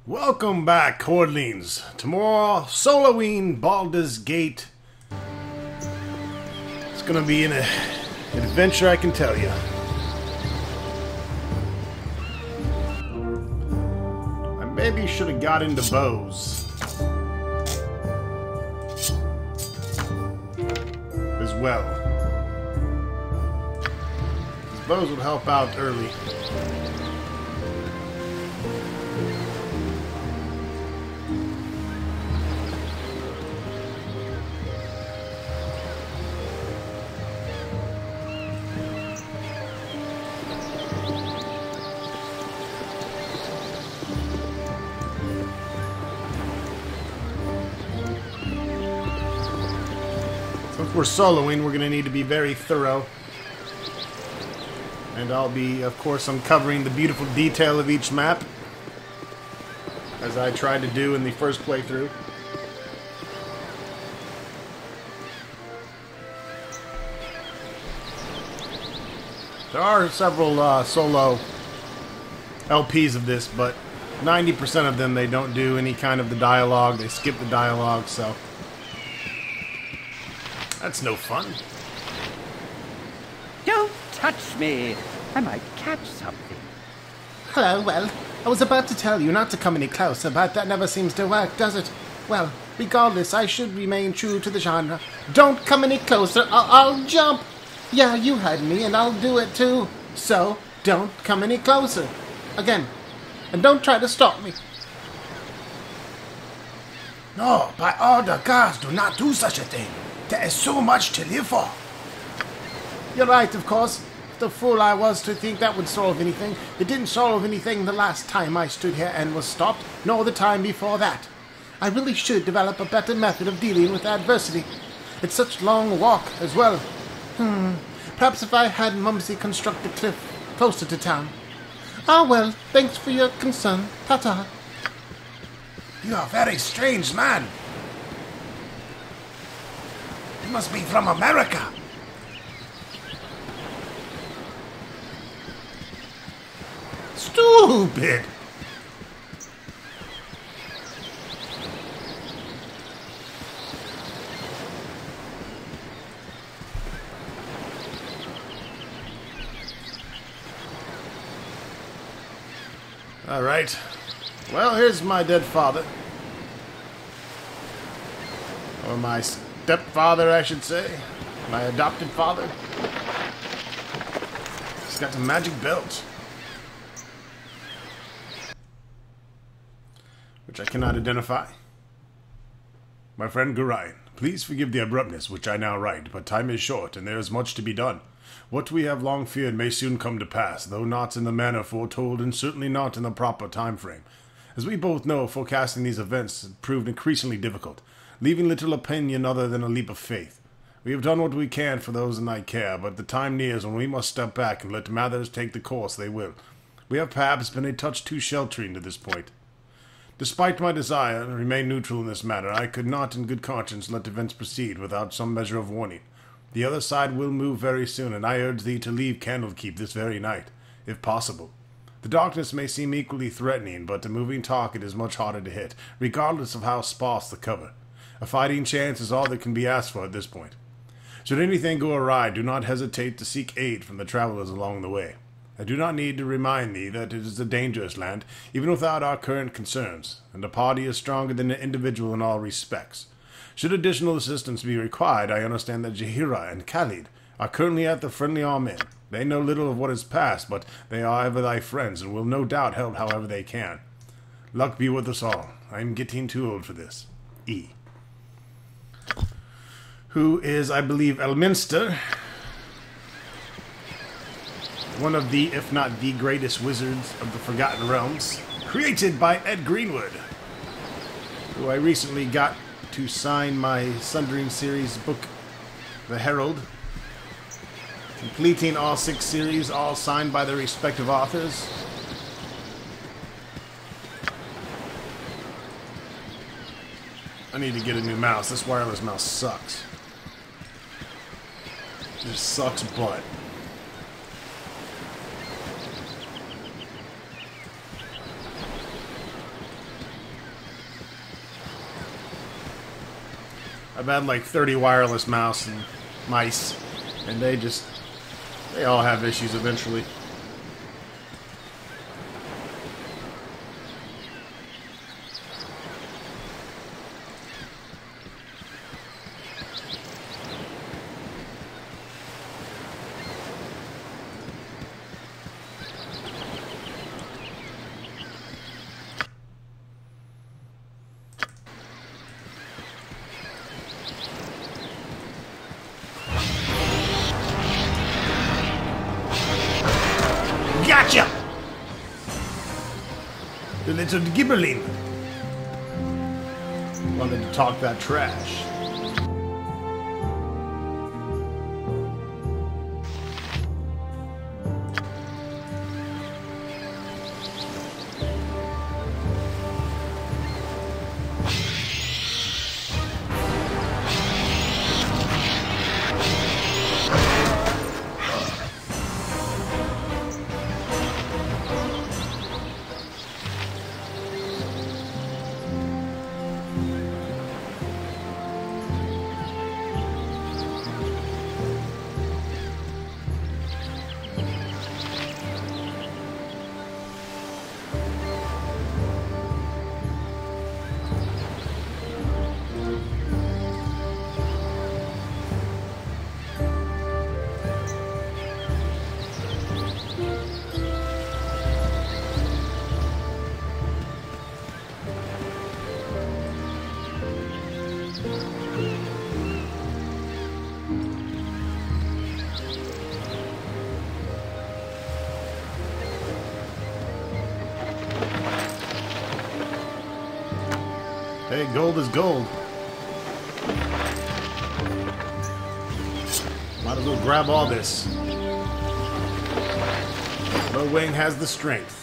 Welcome back, Cordlings, to more Soloween Baldur's Gate. It's gonna be an adventure, I can tell you. I maybe should have got into bows as well. These bows would help out early. Since we're soloing, we're going to need to be very thorough. And I'll be, of course, uncovering the beautiful detail of each map, as I tried to do in the first playthrough. There are several solo LPs of this, but 90% of them, they don't do any kind of the dialogue. They skip the dialogue, so that's no fun. Don't touch me! I might catch something. Hello, well, I was about to tell you not to come any closer, but that never seems to work, does it? Well, regardless, I should remain true to the genre. Don't come any closer, I'll jump! Yeah, you heard me, and I'll do it too. So, don't come any closer. Again. And don't try to stop me. No, by all the gods, do not do such a thing. There is so much to live for. You're right, of course. The fool I was to think that would solve anything. It didn't solve anything the last time I stood here and was stopped, nor the time before that. I really should develop a better method of dealing with adversity. It's such a long walk as well. Perhaps if I had Mumsy construct a cliff closer to town. Ah well, thanks for your concern. Ta-ta. You are a very strange man. You must be from America. Stupid! Alright. Well, here's my dead father. Or my stepfather, I should say. My adopted father. He's got the magic belt, which I cannot identify. My friend Gurion, please forgive the abruptness which I now write, but time is short, and there is much to be done. What we have long feared may soon come to pass, though not in the manner foretold, and certainly not in the proper time frame. As we both know, forecasting these events has proved increasingly difficult, leaving little opinion other than a leap of faith. We have done what we can for those in thy care, but the time nears when we must step back and let matters take the course they will. We have perhaps been a touch too sheltering to this point. Despite my desire to remain neutral in this matter, I could not in good conscience let events proceed without some measure of warning. The other side will move very soon, and I urge thee to leave Candlekeep this very night, if possible. The darkness may seem equally threatening, but a moving target is much harder to hit, regardless of how sparse the cover. A fighting chance is all that can be asked for at this point. Should anything go awry, do not hesitate to seek aid from the travelers along the way. I do not need to remind thee that it is a dangerous land, even without our current concerns, and a party is stronger than an individual in all respects. Should additional assistance be required, I understand that Jahira and Khalid are currently at the Friendly Arm Inn. They know little of what has passed, but they are ever thy friends, and will no doubt help however they can. Luck be with us all. I am getting too old for this. E. Who is, I believe, Elminster, one of the, if not the greatest wizards of the Forgotten Realms, created by Ed Greenwood, who I recently got to sign my Sundering series book, The Herald, completing all 6 series, all signed by their respective authors. I need to get a new mouse. This wireless mouse sucks. It just sucks butt. I've had like 30 wireless mouse and mice, and they all have issues eventually. Gotcha! The little gibberling wanted to talk that trash. Hey, gold is gold. Might as well grab all this. LoWang has the strength.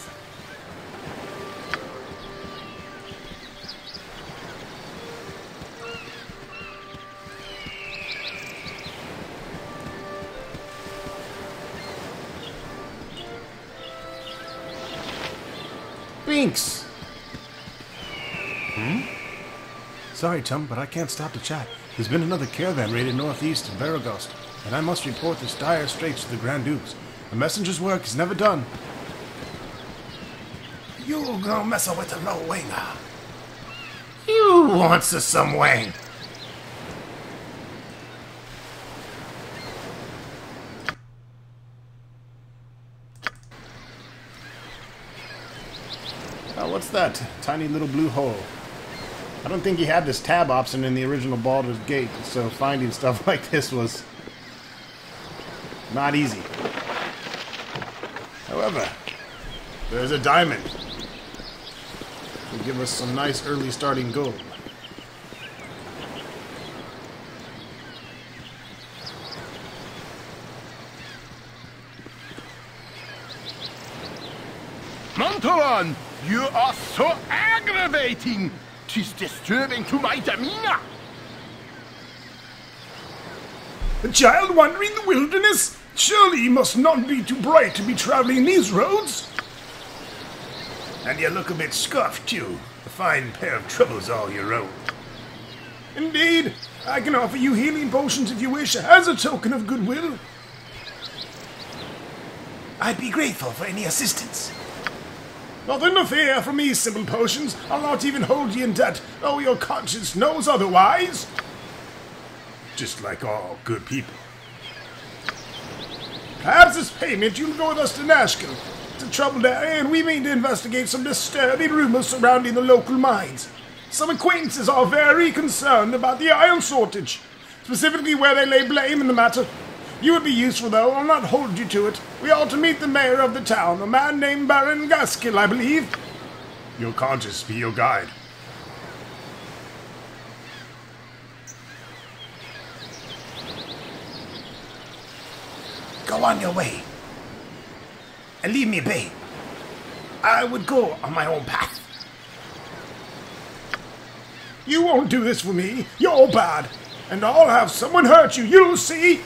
Binks! Sorry, chum, but I can't stop to chat. There's been another caravan raided northeast of Baragost, and I must report this dire straits to the Grand Dukes. A messenger's work is never done. You gonna mess up with the LoWang? You want some wang? Oh, what's that? Tiny little blue hole. I don't think he had this tab option in the original Baldur's Gate, so finding stuff like this was not easy. However, there's a diamond. Will give us some nice early starting gold. Mantalan, you are so aggravating! 'Tis disturbing to my demeanor! A child wandering the wilderness? Surely he must not be too bright to be traveling these roads. And you look a bit scuffed, too. A fine pair of troubles all your own. Indeed, I can offer you healing potions if you wish, as a token of goodwill. I'd be grateful for any assistance. Nothing to fear from me, simple potions. I'll not even hold you in debt, though your conscience knows otherwise. Just like all good people. Perhaps as payment, you'll go with us to Nashkel. It's a troubled area, and we mean to investigate some disturbing rumors surrounding the local mines. Some acquaintances are very concerned about the iron shortage, specifically where they lay blame in the matter. You would be useful, though. I'll not hold you to it. We ought to meet the mayor of the town, a man named Baron Gaskill, I believe. Your conscience be your guide. Go on your way. And leave me be. I would go on my own path. You won't do this for me. You're bad. And I'll have someone hurt you. You'll see.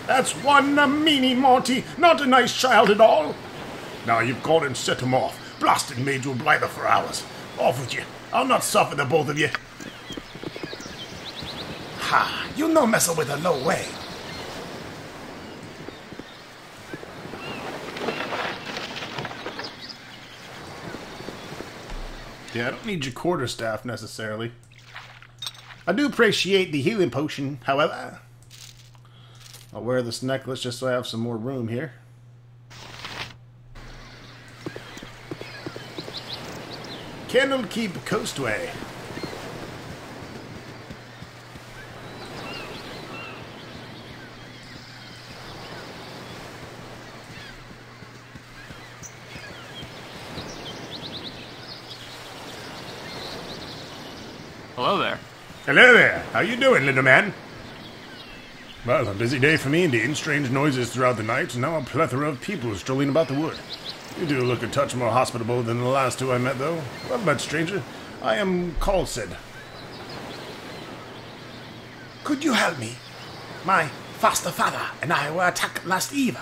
That's one meanie Monty, not a nice child at all. Now you've gone and set him off. Blasted mage will blather for hours. Off with you. I'll not suffer the both of you. Ha! You no messing with a LoWang. Yeah, I don't need your quarterstaff necessarily. I do appreciate the healing potion, however. I'll wear this necklace just so I have some more room here. Candlekeep Coastway. Hello there. Hello there. How you doing, little man? Well, a busy day for me indeed. Strange noises throughout the night, and now a plethora of people strolling about the wood. You do look a touch more hospitable than the last two I met, though. Well met, stranger. I am Sid. Could you help me? My foster father and I were attacked last eve,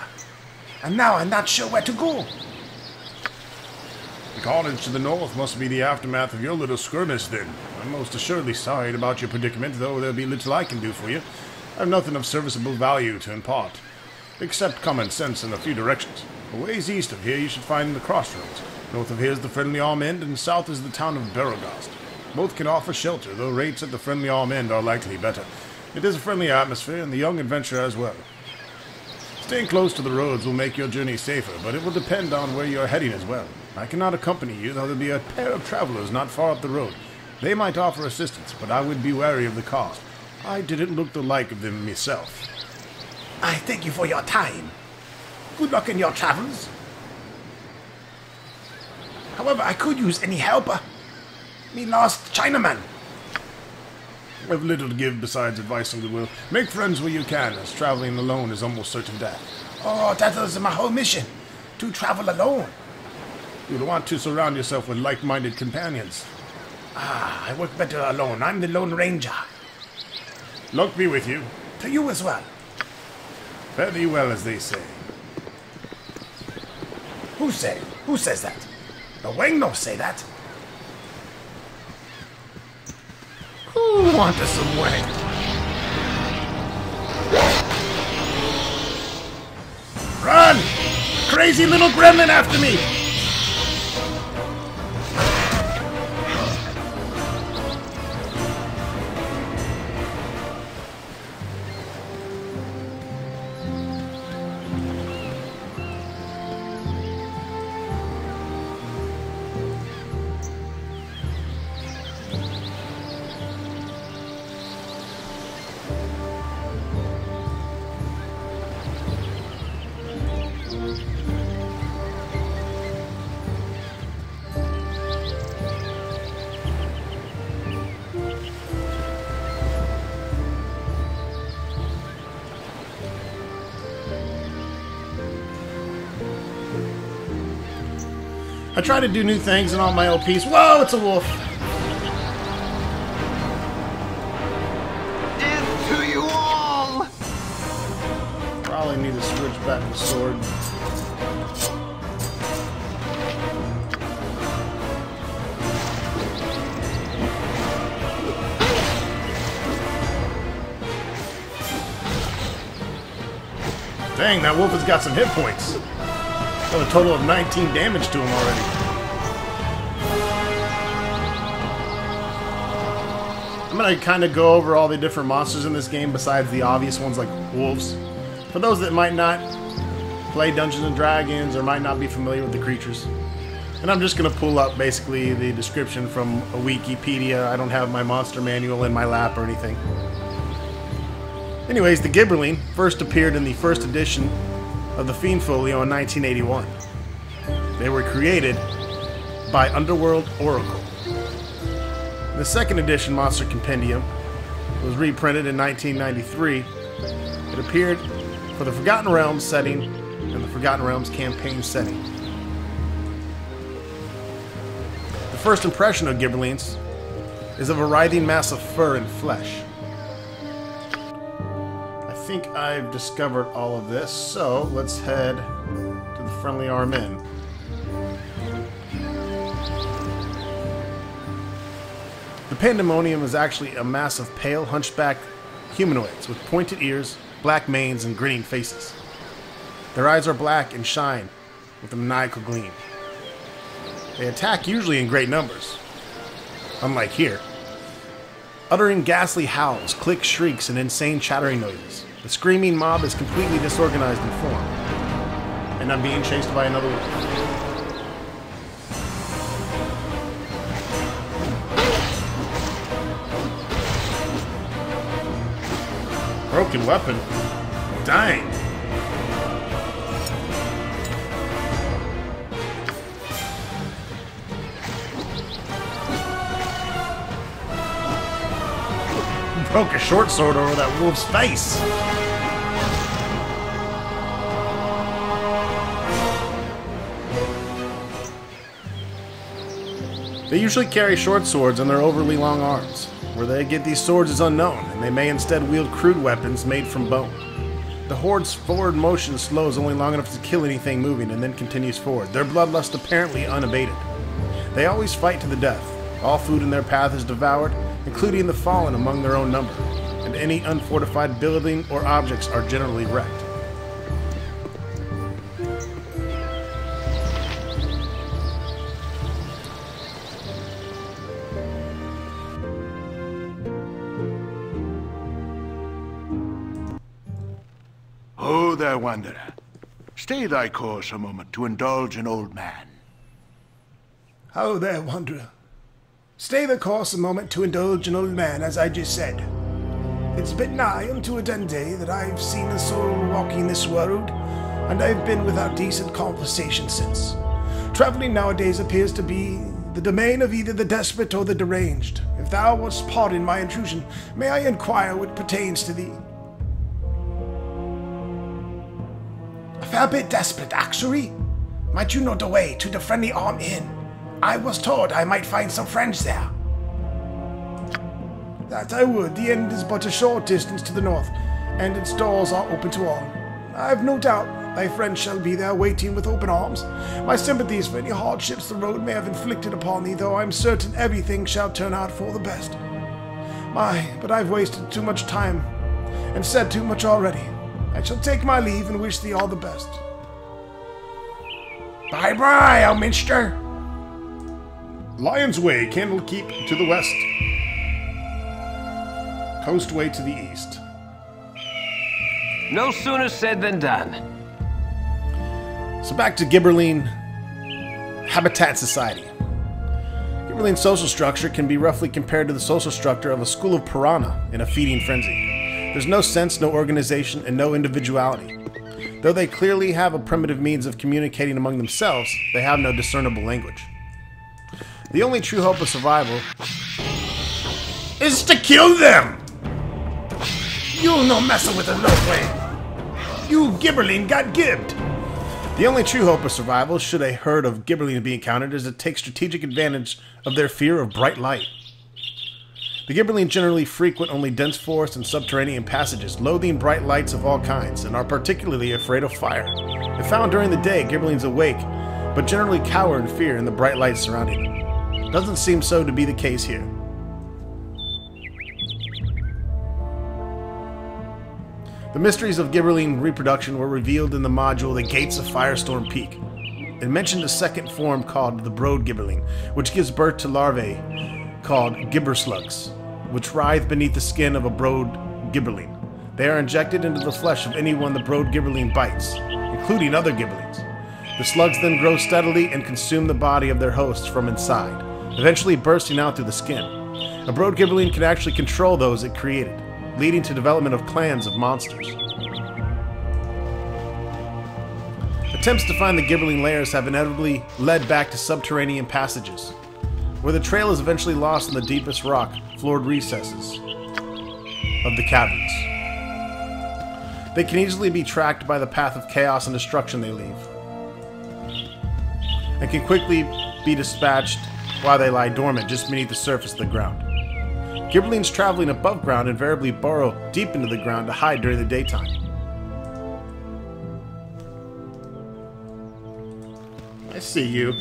and now I'm not sure where to go. The cottage to the north must be the aftermath of your little skirmish, then. I'm most assuredly sorry about your predicament, though there'll be little I can do for you. I have nothing of serviceable value to impart, except common sense in a few directions. A ways east of here you should find the crossroads. North of here is the Friendly Arm End, and south is the town of Barrowgast. Both can offer shelter, though rates at the Friendly Arm End are likely better. It is a friendly atmosphere, and the young adventurer as well. Staying close to the roads will make your journey safer, but it will depend on where you're heading as well. I cannot accompany you, though there'll be a pair of travelers not far up the road. They might offer assistance, but I would be wary of the cost. I didn't look the like of them myself. I thank you for your time. Good luck in your travels. However, I could use any help. Me lost Chinaman. I've little to give besides advice and goodwill. Make friends where you can, as traveling alone is almost certain death. Oh, that is my whole mission. To travel alone. You'd want to surround yourself with like-minded companions. Ah, I work better alone. I'm the Lone Ranger. Luck be with you. To you as well. Fare thee well, as they say. Who says that? The Wang no say that. Who wanted some Wang? Run! Crazy little gremlin after me! I try to do new things in all my LPs. Whoa, it's a wolf! Death to you all! Probably need to switch back to sword. Dang, that wolf has got some hit points. Got a total of 19 damage to him already. I'm going to kind of go over all the different monsters in this game besides the obvious ones like wolves. For those that might not play Dungeons & Dragons or might not be familiar with the creatures. And I'm just going to pull up basically the description from a Wikipedia. I don't have my monster manual in my lap or anything. Anyways, the gibberling first appeared in the first edition of the Fiend Folio in 1981. They were created by Underworld Oracle. The second edition Monster Compendium was reprinted in 1993. It appeared for the Forgotten Realms setting and the Forgotten Realms campaign setting. The first impression of gibberlings is of a writhing mass of fur and flesh. I think I've discovered all of this, so let's head to the Friendly Arm Inn. The Pandemonium is actually a mass of pale, hunchback humanoids with pointed ears, black manes, and grinning faces. Their eyes are black and shine with a maniacal gleam. They attack usually in great numbers, unlike here. Uttering ghastly howls, click shrieks, and insane chattering noises, the screaming mob is completely disorganized in form. And I'm being chased by another wolf. Broken weapon? Dang. Broke a short sword over that wolf's face. They usually carry short swords on their overly long arms. Where they get these swords is unknown, and they may instead wield crude weapons made from bone. The Horde's forward motion slows only long enough to kill anything moving and then continues forward, their bloodlust apparently unabated. They always fight to the death. All food in their path is devoured, including the fallen among their own number, and any unfortified building or objects are generally wrecked. Ho there, wanderer. Stay thy course a moment to indulge an old man. Ho there, wanderer. Stay the course a moment to indulge an old man, as I just said. It's been nigh unto a day that I've seen a soul walking this world, and I've been without decent conversation since. Traveling nowadays appears to be the domain of either the desperate or the deranged. If thou wouldst pardon my intrusion, may I inquire what pertains to thee? A fair bit desperate, actually. Might you know the way to the Friendly Arm Inn? I was told I might find some friends there. That I would. The inn is but a short distance to the north, and its doors are open to all. I've no doubt thy friends shall be there waiting with open arms. My sympathies for any hardships the road may have inflicted upon thee, though I'm certain everything shall turn out for the best. But I've wasted too much time, and said too much already. I shall take my leave and wish thee all the best. Bye-bye, Elminster. Lion's Way, Candlekeep to the west. Coastway to the east. No sooner said than done. So back to Gibberling Habitat Society. Gibberling's social structure can be roughly compared to the social structure of a school of piranha in a feeding frenzy. There's no sense, no organization, and no individuality. Though they clearly have a primitive means of communicating among themselves, they have no discernible language. The only true hope of survival Is to kill them! You'll no messin' with a LoWang. You gibberling got gibbed. The only true hope of survival, should a herd of gibberlings be encountered, is to take strategic advantage of their fear of bright light. The gibberlings generally frequent only dense forests and subterranean passages, loathing bright lights of all kinds, and are particularly afraid of fire. If found during the day, gibberlings awake, but generally cower in fear in the bright light surrounding them. Doesn't seem so to be the case here. The mysteries of gibberling reproduction were revealed in the module The Gates of Firestorm Peak. It mentioned a second form called the brood gibberling, which gives birth to larvae called gibberslugs, which writhe beneath the skin of a brood gibberling. They are injected into the flesh of anyone the brood gibberling bites, including other gibberlings. The slugs then grow steadily and consume the body of their hosts from inside, eventually bursting out through the skin. A brood gibberling can actually control those it created, leading to development of clans of monsters. Attempts to find the gibberling lairs have inevitably led back to subterranean passages, where the trail is eventually lost in the deepest rock-floored recesses of the caverns. They can easily be tracked by the path of chaos and destruction they leave, and can quickly be dispatched while they lie dormant just beneath the surface of the ground. Gibberlings traveling above ground invariably burrow deep into the ground to hide during the daytime. I see you.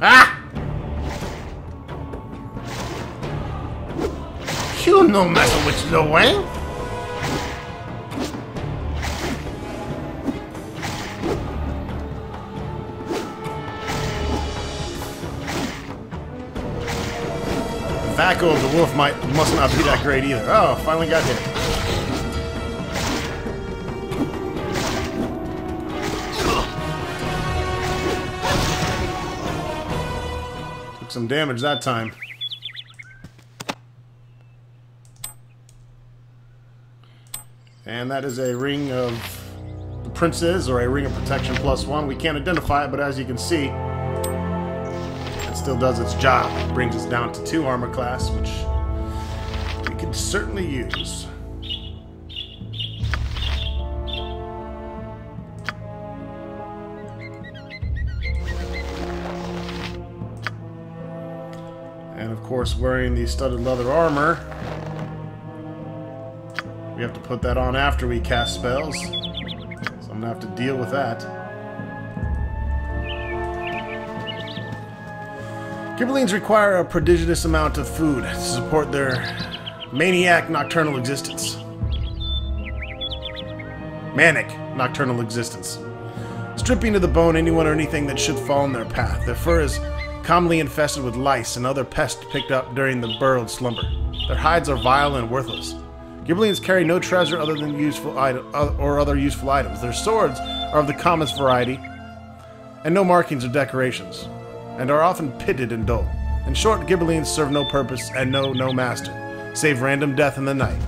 Ah! no messing with you, LoWang. Vaco of the wolf must not be that great either. Oh, finally got hit. Took some damage that time. And that is a ring of the princes, or a ring of protection +1. We can't identify it, but as you can see, it still does its job. It brings us down to 2 armor class, which we could certainly use. And of course, wearing the studded leather armor, we have to put that on after we cast spells, so I'm gonna have to deal with that. Gibberlings require a prodigious amount of food to support their maniac nocturnal existence. Manic nocturnal existence. Stripping to the bone anyone or anything that should fall in their path. Their fur is commonly infested with lice and other pests picked up during the burrowed slumber. Their hides are vile and worthless. Gibberlings carry no treasure other than other useful items. Their swords are of the commonest variety, and no markings or decorations, and are often pitted and dull. In short, Gibberlings serve no purpose and know no master, save random death in the night.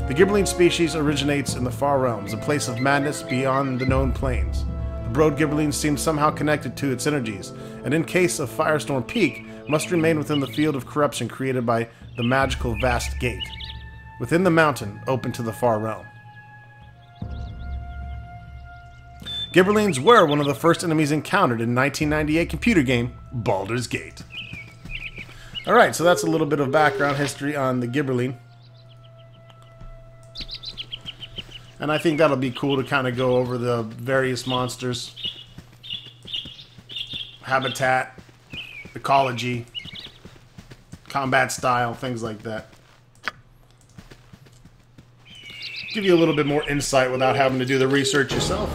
The Gibberling species originates in the far realms, a place of madness beyond the known planes. The broad Gibberling seems somehow connected to its energies, and in case of Firestorm Peak, must remain within the field of corruption created by the magical Vast Gate, within the mountain open to the far realm. Gibberlings were one of the first enemies encountered in 1998 computer game Baldur's Gate. Alright, so that's a little bit of background history on the Gibberling. And I think that'll be cool to kind of go over the various monsters, habitat, ecology, combat style, things like that. Give you a little bit more insight without having to do the research yourself.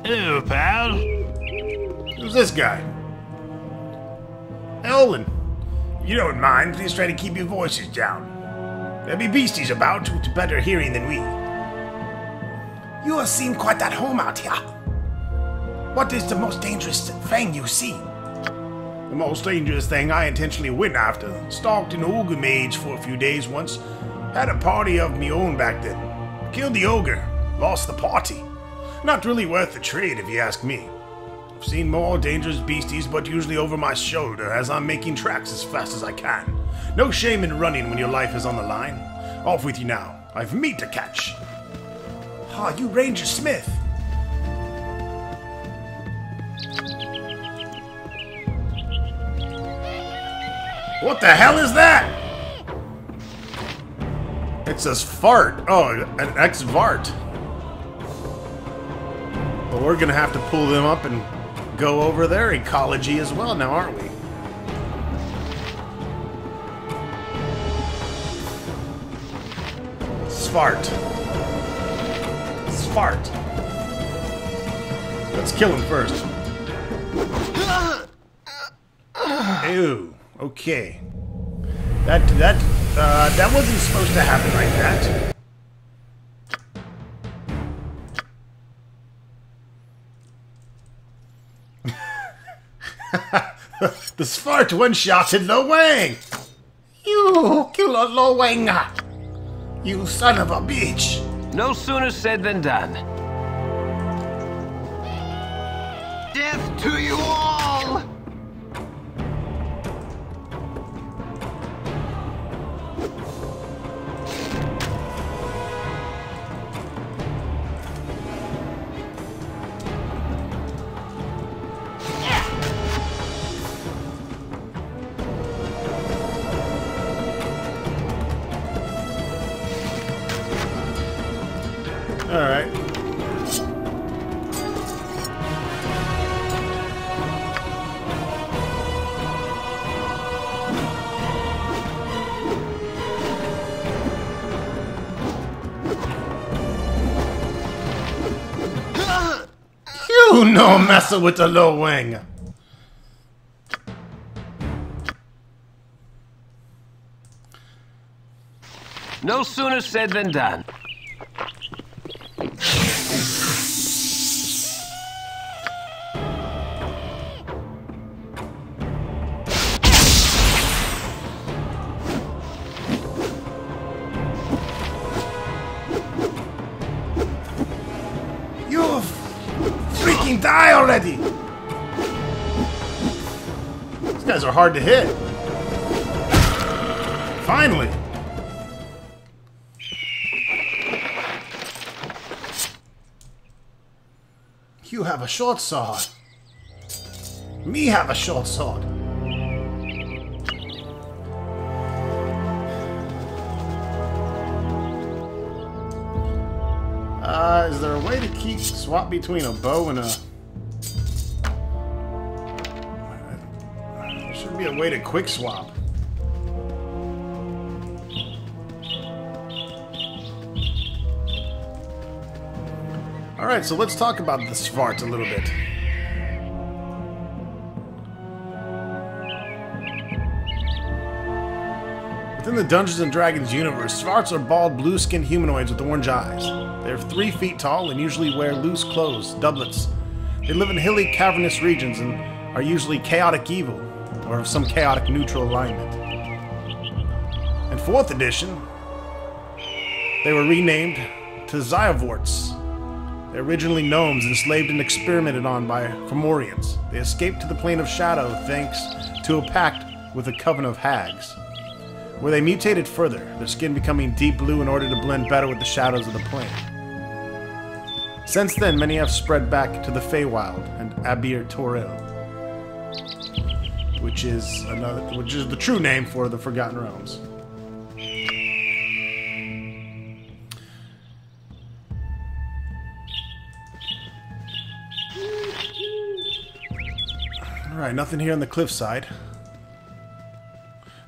Hello, pal. Who's this guy? Olin. You don't mind, please try to keep your voices down. There be beasties about with better hearing than we. You seem quite at home out here. What is the most dangerous thing you've seen? The most dangerous thing I intentionally went after. Stalked an ogre mage for a few days once. Had a party of me own back then. Killed the ogre. Lost the party. Not really worth the trade, if you ask me. I've seen more dangerous beasties, but usually over my shoulder as I'm making tracks as fast as I can. No shame in running when your life is on the line. Off with you now. I've meat to catch. Ah, you Ranger Smith. What the hell is that? It says fart. Oh, an ex-vart. Well, we're gonna have to pull them up and go over their ecology as well now, aren't we? Svart. Svart. Let's kill him first. Ew. Okay. That wasn't supposed to happen like that. The Svart one-shotted LoWang! You killer LoWang! You son of a bitch! No sooner said than done. Death to you all! Alright. You no messer with the LoWang! No sooner said than done. You freaking die already! These guys are hard to hit. Finally! You have a short sword. Me have a short sword. Is there a way to swap between a bow and a... There should be a way to quick swap. Alright, so let's talk about the Svart a little bit. Within the Dungeons & Dragons universe, Svarts are bald, blue-skinned humanoids with orange eyes. They're 3 feet tall and usually wear loose clothes, doublets. They live in hilly, cavernous regions and are usually chaotic evil, or of some chaotic neutral alignment. In 4th edition, they were renamed to Zyvorts. They're originally gnomes enslaved and experimented on by Fomorians. They escaped to the Plane of Shadow thanks to a pact with the Coven of Hags, where they mutated further, their skin becoming deep blue in order to blend better with the shadows of the plane. Since then, many have spread back to the Feywild and Abir Toril, which is the true name for the Forgotten Realms. Alright, nothing here on the cliffside.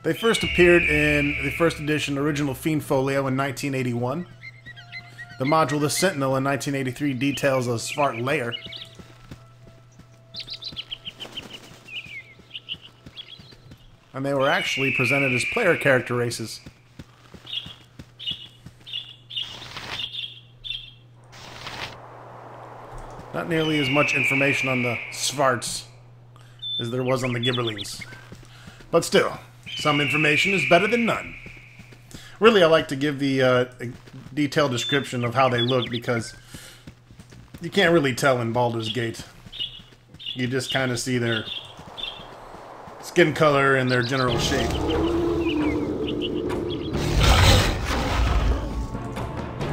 They first appeared in the 1st edition original Fiend Folio in 1981. The module The Sentinel in 1983 details a Svart lair. And they were actually presented as player character races. Not nearly as much information on the Svarts as there was on the gibberlings. But still, some information is better than none. Really, I like to give the detailed description of how they look because you can't really tell in Baldur's Gate. You just kind of see their skin color and their general shape.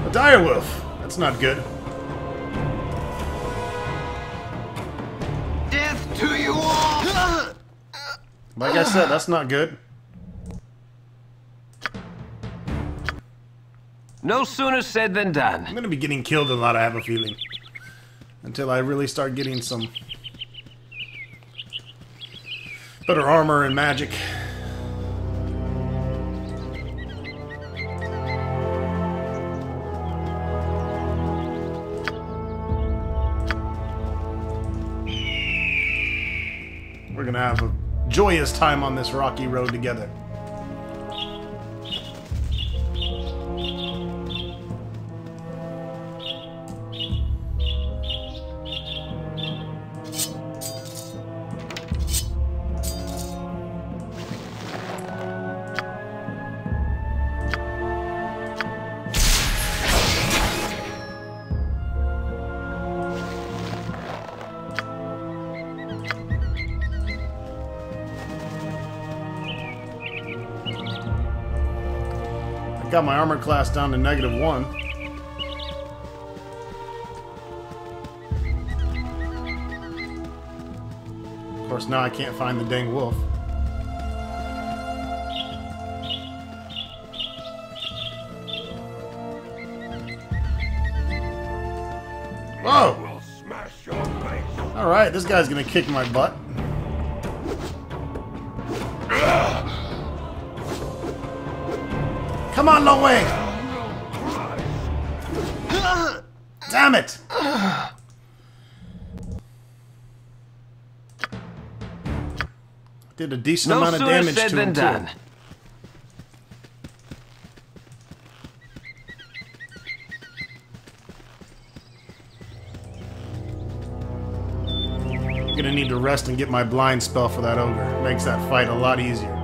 A direwolf. That's not good. Death to you all! Like I said, that's not good. No sooner said than done. I'm gonna be getting killed a lot, I have a feeling. Until I really start getting some better armor and magic. We're gonna have a joyous time on this rocky road together. Got my armor class down to -1. Of course, now I can't find the dang wolf. Whoa! Alright, this guy's gonna kick my butt. Come on, LoWang! Damn it! Did a decent amount of damage to him, too. I'm gonna need to rest and get my blind spell for that ogre. Makes that fight a lot easier.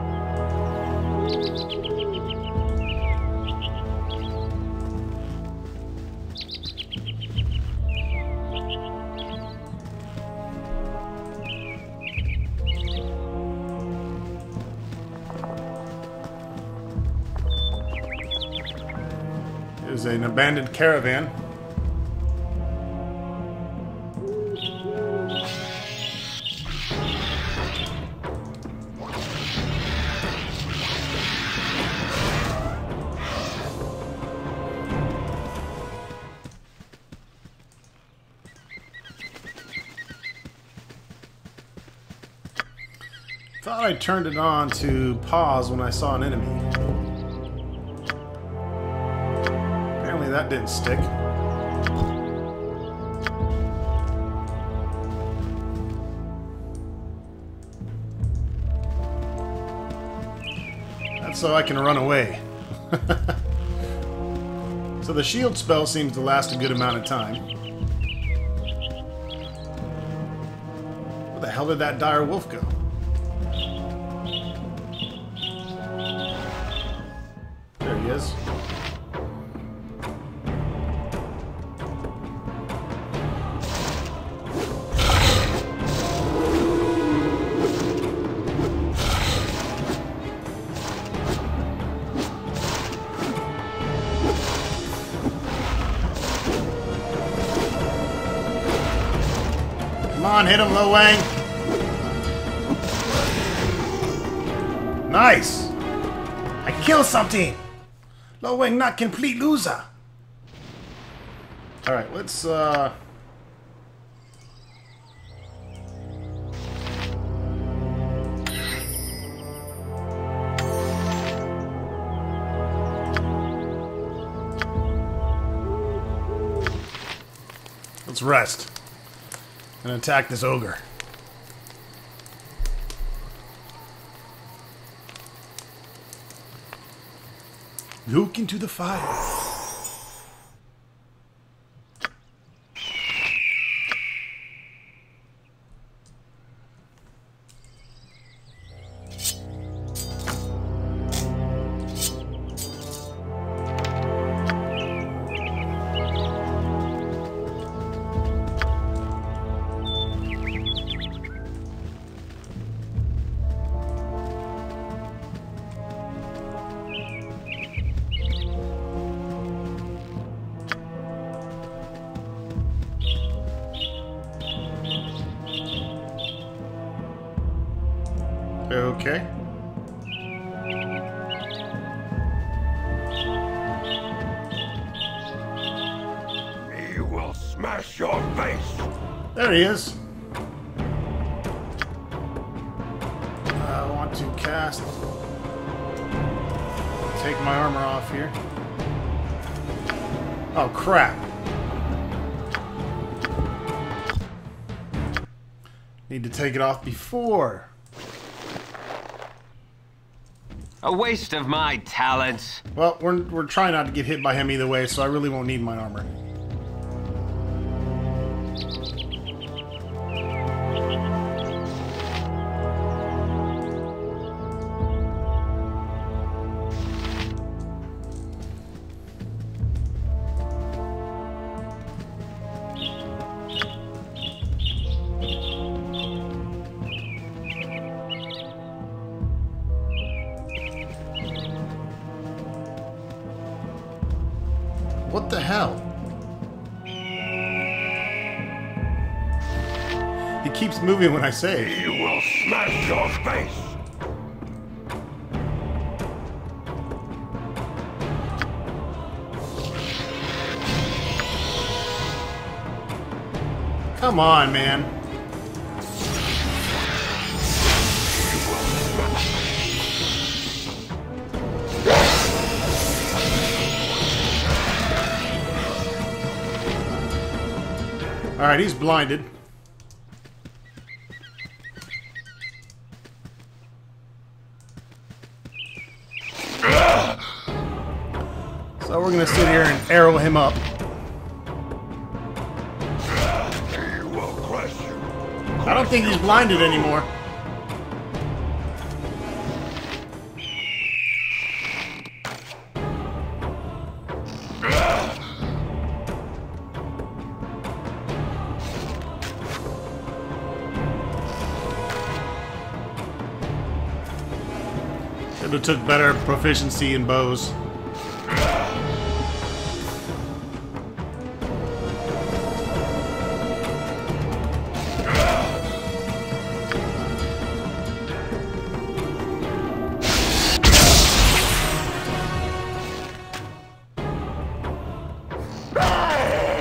There's an abandoned caravan. Thought I turned it on to pause when I saw an enemy. Apparently that didn't stick. That's so I can run away. So the shield spell seems to last a good amount of time. Where the hell did that dire wolf go? There he is. Come on, hit him, LoWang. Nice. I killed something. LoWang not complete loser. Alright, let's rest and attack this ogre. Look into the fire. Okay. We will smash your face. There he is. I want to cast. Take my armor off here. Oh crap. Need to take it off before. A waste of my talents. Well, we're trying not to get hit by him either way, so I really won't need my armor. What the hell? He keeps moving when I say. You will smash your face. Come on, man. Alright, he's blinded. So we're gonna sit here and arrow him up. I don't think he's blinded anymore. Should have took better proficiency in bows.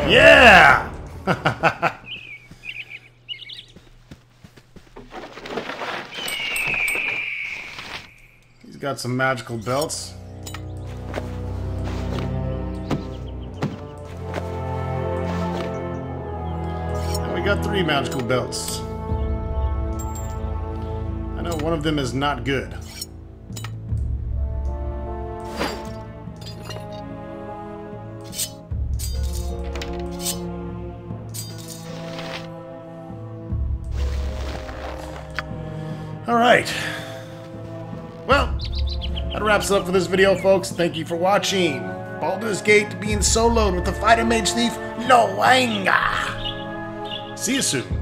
Yeah! He's got some magical belts. And we got 3 magical belts. I know one of them is not good. Alright. Well, that wraps it up for this video, folks. Thank you for watching. Baldur's Gate being soloed with the fighter mage thief, LoWang. See you soon.